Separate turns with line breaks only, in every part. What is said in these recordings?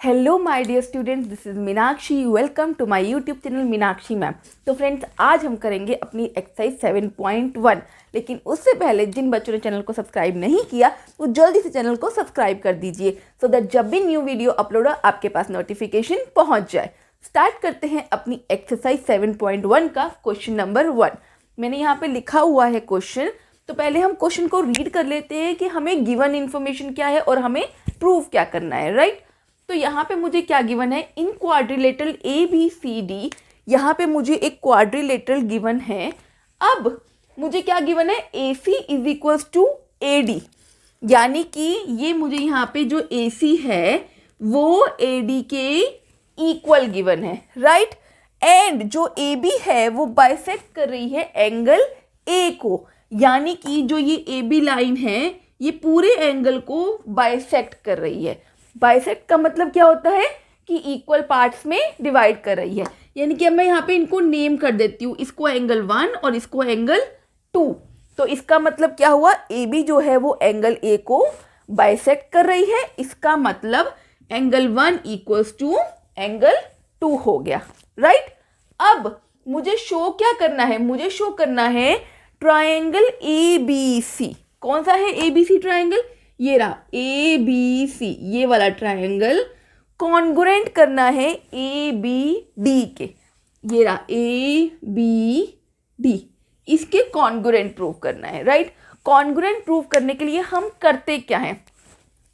Hello my dear students, this is Meenakshi. Welcome to my YouTube channel Meenakshi ma'am. तो friends, आज हम करेंगे अपनी एक्सरसाइज 7.1। लेकिन उससे पहले जिन बच्चों ने चैनल को सब्सक्राइब नहीं किया वो जल्दी से चैनल को सब्सक्राइब कर दीजिए सो दैट जब भी न्यू वीडियो अपलोड हो आपके पास नोटिफिकेशन पहुंच जाए। स्टार्ट करते हैं अपनी एक्सरसाइज 7.1 का क्वेश्चन नंबर 1। मैंने यहाँ पे लिखा हुआ है क्वेश्चन, तो पहले हम क्वेश्चन को रीड कर लेते हैं कि हमें गिवन इन्फॉर्मेशन क्या है और हमें प्रूव क्या करना है, राइट। तो यहाँ पे मुझे क्या गिवन है, in quadrilateral A B C D. यहाँ पे मुझे एक क्वाड्रिलेटरल गिवन है। अब मुझे क्या गिवन है, A C is equals to A D, यानी कि ये मुझे यहाँ पे जो ए सी है वो ए डी के इक्वल गिवन है, राइट। एंड जो ए बी है वो बाइसेक्ट कर रही है एंगल ए को, यानी कि जो ये ए बी लाइन है ये पूरे एंगल को बाइसेक्ट कर रही है। बाइसेक्ट का मतलब क्या होता है कि इक्वल पार्ट्स में डिवाइड कर रही है, यानी कि अब मैं यहाँ पे इनको नेम कर देती हूँ, इसको एंगल 1 और इसको एंगल 2। तो इसका मतलब क्या हुआ, ए बी जो है वो एंगल ए को बाइसेक्ट कर रही है, इसका मतलब एंगल 1 इक्वल्स टू एंगल 2 हो गया, राइट। अब मुझे शो क्या करना है, मुझे शो करना है ट्राइंगल ए बी सी। कौन सा है ए बी सी ट्राइंगल, ये रहा ए बी सी, ये वाला ट्राइंगल कॉन्ग्रुएंट करना है ए बी डी के। ये रहा ए बी डी, इसके कॉन्ग्रुएंट प्रूव करना है, राइट। कॉन्ग्रुएंट प्रूव करने के लिए हम करते क्या हैं,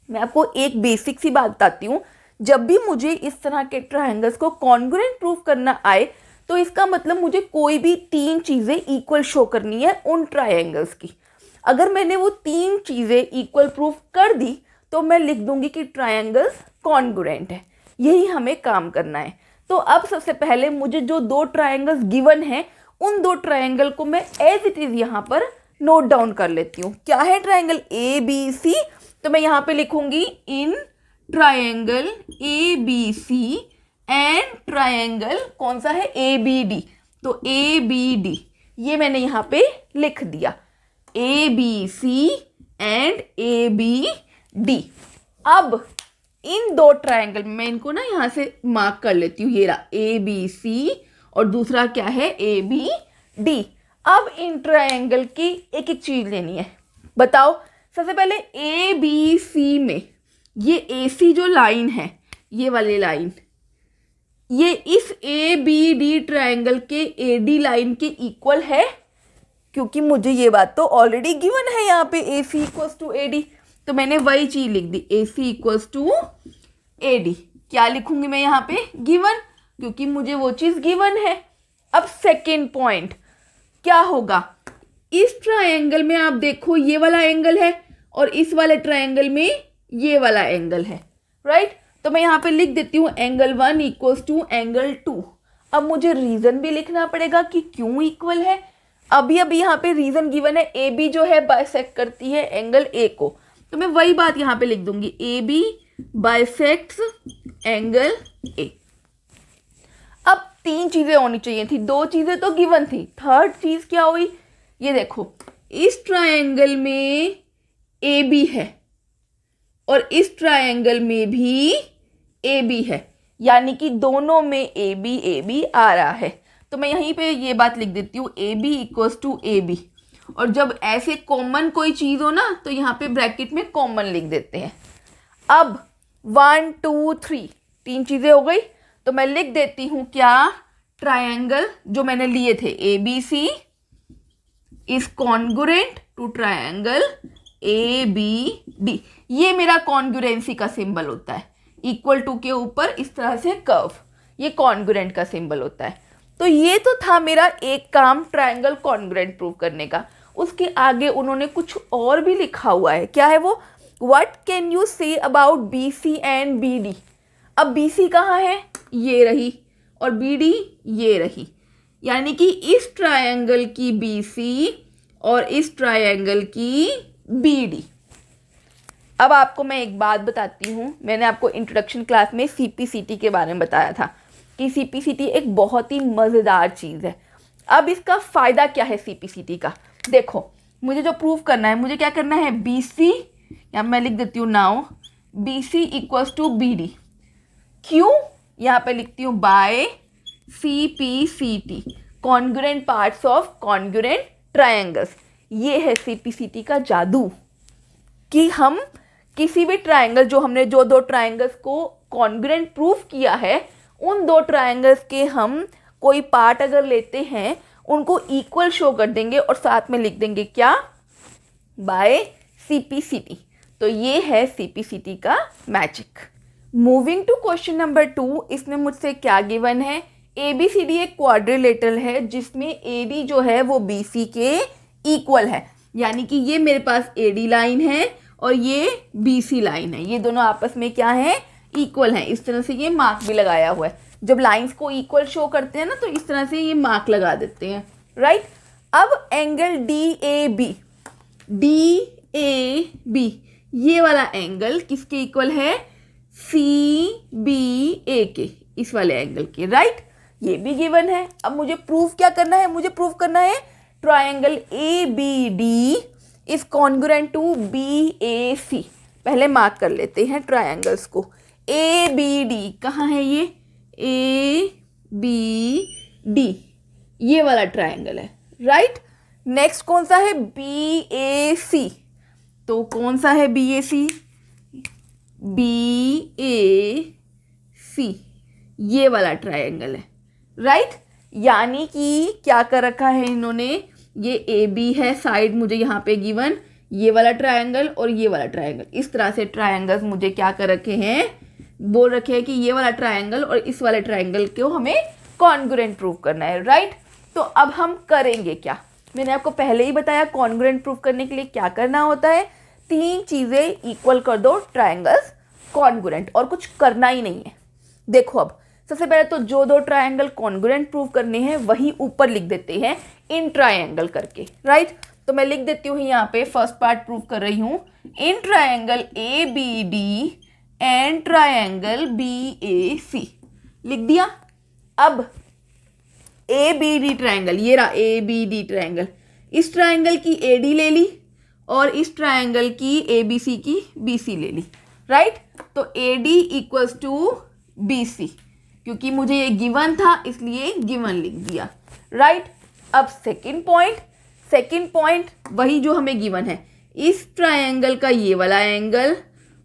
मैं आपको एक बेसिक सी बात बताती हूँ। जब भी मुझे इस तरह के ट्राइंगल्स को कॉन्ग्रुएंट प्रूव करना आए तो इसका मतलब मुझे कोई भी 3 चीज़ें इक्वल शो करनी है उन ट्राइंगल्स की। अगर मैंने वो 3 चीज़ें इक्वल प्रूफ कर दी तो मैं लिख दूंगी कि ट्रायंगल्स कॉन्ग्रुएंट है। यही हमें काम करना है। तो अब सबसे पहले मुझे जो 2 ट्रायंगल्स गिवन है उन 2 ट्रायंगल को मैं एज इट इज़ यहाँ पर नोट डाउन कर लेती हूँ। क्या है ट्रायंगल ए बी सी, तो मैं यहाँ पे लिखूंगी in triangle A B C and triangle कौन सा है, ए बी डी। तो ए बी डी ये मैंने यहाँ पे लिख दिया, A B C and A B D. अब इन 2 ट्रायंगल में इनको ना यहाँ से मार्क कर लेती हूँ, ये रहा ए बी सी और दूसरा क्या है ए बी डी। अब इन ट्रायंगल की एक एक चीज लेनी है, बताओ। सबसे पहले ए बी सी में ये ए सी जो लाइन है, ये वाली लाइन, ये इस ए बी डी ट्रायंगल के ए डी लाइन के इक्वल है, क्योंकि मुझे ये बात तो ऑलरेडी गिवन है यहाँ पे ए सी इक्वल्स टू ए डी। तो मैंने वही चीज लिख दी, ए सी इक्वल्स टू ए डी। क्या लिखूंगी मैं यहाँ पे, गिवन, क्योंकि मुझे वो चीज गिवन है। अब सेकेंड पॉइंट क्या होगा, इस ट्रायंगल में आप देखो ये वाला एंगल है और इस वाले ट्रायंगल में ये वाला एंगल है, राइट। तो मैं यहाँ पे लिख देती हूँ एंगल 1 इक्वल्स टू एंगल 2। अब मुझे रीजन भी लिखना पड़ेगा कि क्यों इक्वल है। अभी यहाँ पे रीजन गिवन है, ए बी जो है बाइसेक्ट करती है एंगल ए को, तो मैं वही बात यहाँ पे लिख दूंगी, A B bisects angle A. अब 3 चीजें होनी चाहिए थी, 2 चीजें तो गिवन थी, थर्ड चीज क्या हुई, ये देखो इस ट्रायंगल में ए बी है और इस ट्रायंगल में भी ए बी है, यानी कि दोनों में ए बी आ रहा है। तो मैं यहीं पे ये बात लिख देती हूँ, A B equals to A B. और जब ऐसे कॉमन कोई चीज़ हो ना तो यहाँ पे ब्रैकेट में कॉमन लिख देते हैं। अब 1 2 3 3 चीज़ें हो गई, तो मैं लिख देती हूँ क्या, ट्रायंगल जो मैंने लिए थे A B C is congruent to triangle A B D. ये मेरा कॉन्ग्रुएंसी का सिंबल होता है, इक्वल टू के ऊपर इस तरह से कर्व, ये कॉन्ग्रुएंट का सिंबल होता है। तो ये तो था मेरा एक काम ट्रायंगल कॉन्ग्रुएंट प्रूव करने का। उसके आगे उन्होंने कुछ और भी लिखा हुआ है, क्या है वो, what can you say about B C and B D. अब बी सी कहाँ है, ये रही, और बी डी ये रही, यानी कि इस ट्रायंगल की बी सी और इस ट्रायंगल की बी डी। अब आपको मैं एक बात बताती हूँ, मैंने आपको इंट्रोडक्शन क्लास में CPCT के बारे में बताया था कि CPCT एक बहुत ही मज़ेदार चीज़ है। अब इसका फ़ायदा क्या है CPCT का, देखो मुझे जो प्रूफ करना है, मुझे क्या करना है, BC, या मैं लिख देती हूँ now BC equals to BD। क्यों, यहाँ पे लिखती हूँ by CPCT, congruent parts of congruent triangles. ये है CPCT का जादू कि हम किसी भी ट्रायंगल, जो हमने जो दो ट्रायंगल्स को कॉन्ग्रुएंट प्रूफ किया है, उन दो ट्रायंगल्स के हम कोई पार्ट अगर लेते हैं उनको इक्वल शो कर देंगे और साथ में लिख देंगे क्या, बाय CPCT। तो ये है CPCT का magic. Moving to question number 2, इसमें मुझसे क्या गिवन है, ABCD एक क्वाड्रिलेटरल है जिसमें AD जो है वो BC के इक्वल है, यानी कि ये मेरे पास AD लाइन है और ये BC लाइन है, ये दोनों आपस में क्या है, इक्वल हैं। इस तरह से ये मार्क भी लगाया हुआ है, जब लाइंस को इक्वल शो करते हैं ना तो इस तरह से ये मार्क लगा देते हैं, राइट। अब एंगल DAB ये वाला एंगल किसके इक्वल है, CBA के, इस वाले एंगल के, राइट। ये भी गिवन है। अब मुझे प्रूफ क्या करना है, मुझे प्रूफ करना है triangle ABD is congruent to BAC। पहले मार्क कर लेते हैं ट्रायंगल्स को। ABD कहाँ है, ये ABD ये वाला ट्रायंगल है, राइट। नेक्स्ट कौन सा है, BAC। तो कौन सा है BAC, BAC ये वाला ट्रायंगल है, राइट। यानी कि क्या कर रखा है इन्होंने, ये AB है साइड मुझे यहाँ पे गिवन, ये वाला ट्रायंगल और ये वाला ट्रायंगल, इस तरह से ट्रायंगल्स मुझे क्या कर रखे हैं, बोल रखे हैं कि ये वाला ट्रायंगल और इस वाले ट्रायंगल को हमें कॉन्ग्रुएंट प्रूव करना है, राइट। तो अब हम करेंगे क्या, मैंने आपको पहले ही बताया कॉन्ग्रुएंट प्रूव करने के लिए क्या करना होता है, 3 चीज़ें इक्वल कर दो ट्रायंगल्स कॉन्ग्रुएंट, और कुछ करना ही नहीं है। देखो अब सबसे पहले तो जो दो ट्रायंगल कॉन्ग्रुएंट प्रूव करने हैं वही ऊपर लिख देते हैं इन ट्रायंगल करके, राइट। तो मैं लिख देती हूँ यहाँ पे, फर्स्ट पार्ट प्रूव कर रही हूँ, in triangle ABD and triangle BAC, लिख दिया। अब ABD ट्रायंगल, ये रहा ABD ट्रायंगल, इस ट्रायंगल की AD ले ली और इस ट्रायंगल की ABC की BC ले ली, राइट। तो AD इक्वल्स टू BC, क्योंकि मुझे ये गिवन था इसलिए गिवन लिख दिया, राइट। अब सेकंड पॉइंट वही जो हमें गिवन है, इस ट्रायंगल का ये वाला एंगल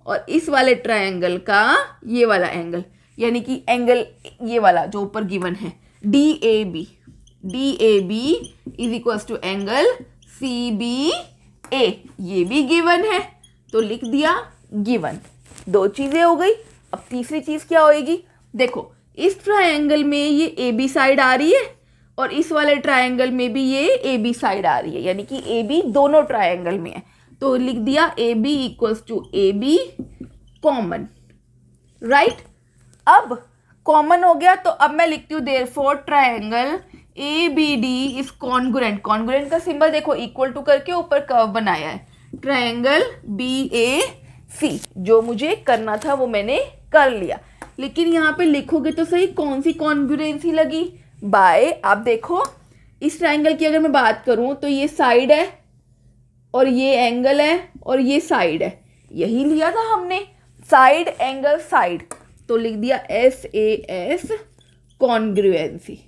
और इस वाले ट्रायंगल का ये वाला एंगल, यानी कि एंगल ये वाला जो ऊपर गिवन है DAB is equals to angle CBA, ये भी गिवन है तो लिख दिया गिवन। 2 चीज़ें हो गई। अब तीसरी चीज़ क्या होएगी, देखो इस ट्रायंगल में ये AB साइड आ रही है और इस वाले ट्रायंगल में भी ये AB साइड आ रही है, यानी कि AB दोनों ट्रायंगल में है, तो लिख दिया AB equals to AB common, right. अब कॉमन हो गया तो अब मैं लिखती हूँ therefore triangle ABD is congruent, congruent का सिंबल देखो इक्वल टू करके ऊपर कर्व बनाया है, ट्रायंगल BAC। जो मुझे करना था वो मैंने कर लिया, लेकिन यहाँ पे लिखोगे तो सही कौन सी कॉन्ग्रुएंसी लगी, बाय, आप देखो इस ट्रायंगल की अगर मैं बात करूँ तो ये साइड है और ये एंगल है और ये साइड है, यही लिया था हमने, साइड एंगल साइड, तो लिख दिया SAS कॉन्ग्रुएंसी,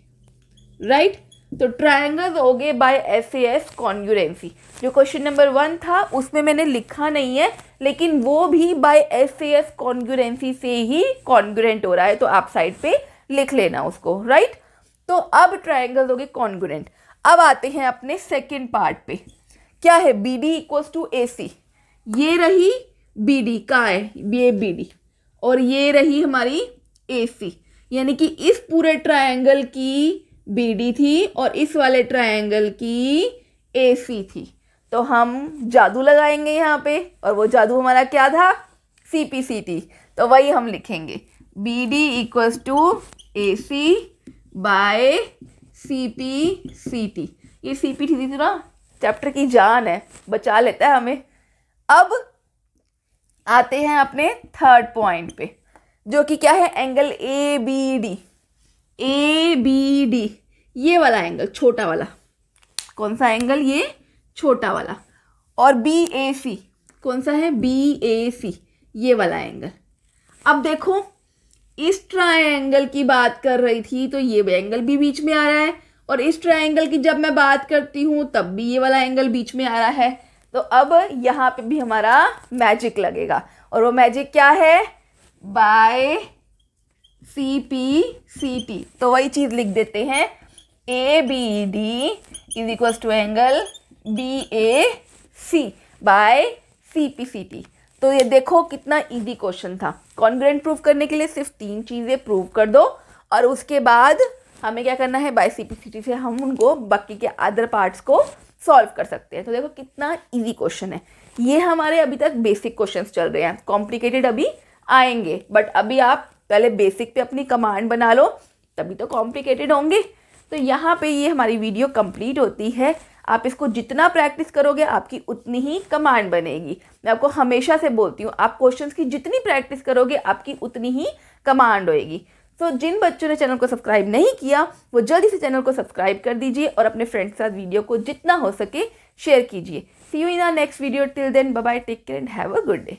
राइट। तो ट्रायंगल्स हो गए बाय SAS कॉन्ग्रुएंसी। जो क्वेश्चन नंबर 1 था उसमें मैंने लिखा नहीं है, लेकिन वो भी बाय SAS कॉन्ग्रुएंसी से ही कॉन्ग्रुएंट हो रहा है, तो आप साइड पे लिख लेना उसको, राइट। तो अब ट्रायंगल्स हो गए कॉन्ग्रुएंट। अब आते हैं अपने सेकेंड पार्ट पे, क्या है, BD इक्वल्स टू AC, ये रही BD का है, ये BD और ये रही हमारी AC, यानी कि इस पूरे ट्रायंगल की BD थी और इस वाले ट्रायंगल की AC थी। तो हम जादू लगाएंगे यहाँ पे, और वो जादू हमारा क्या था, CPCT। तो वही हम लिखेंगे BD equals to AC by CPCT। ये CPCT ना चैप्टर की जान है, बचा लेता है हमें। अब आते हैं अपने थर्ड पॉइंट पे, जो कि क्या है, एंगल ABD ये वाला एंगल, छोटा वाला, कौन सा एंगल, ये छोटा वाला, और BAC कौन सा है, BAC ये वाला एंगल। अब देखो इस ट्रायंगल की बात कर रही थी तो ये एंगल भी बीच में आ रहा है, और इस ट्रायंगल की जब मैं बात करती हूँ तब भी ये वाला एंगल बीच में आ रहा है। तो अब यहाँ पे भी हमारा मैजिक लगेगा, और वो मैजिक क्या है? By C P C T. तो वही चीज़ लिख देते हैं, A B D is equals to angle B A C by C P C T. तो ये देखो कितना इजी क्वेश्चन था। कॉन्ग्रुएंट प्रूव करने के लिए सिर्फ 3 चीज़ें प्रूव कर दो, और उसके बाद हमें क्या करना है, by C P C T से हम उनको बाकी के अदर पार्ट्स को सॉल्व कर सकते हैं। तो देखो कितना इजी क्वेश्चन है। ये हमारे अभी तक बेसिक क्वेश्चंस चल रहे हैं, कॉम्प्लिकेटेड अभी आएंगे, बट अभी आप पहले बेसिक पे अपनी कमांड बना लो, तभी तो कॉम्प्लिकेटेड होंगे। तो यहाँ पे ये हमारी वीडियो कंप्लीट होती है। आप इसको जितना प्रैक्टिस करोगे आपकी उतनी ही कमांड बनेगी। मैं आपको हमेशा से बोलती हूँ, आप क्वेश्चंस की जितनी प्रैक्टिस करोगे आपकी उतनी ही कमांड होएगी। तो जिन बच्चों ने चैनल को सब्सक्राइब नहीं किया वो जल्दी से चैनल को सब्सक्राइब कर दीजिए, और अपने फ्रेंड्स के साथ वीडियो को जितना हो सके शेयर कीजिए। See you in our next video. Till then bye bye, take care and have a good day.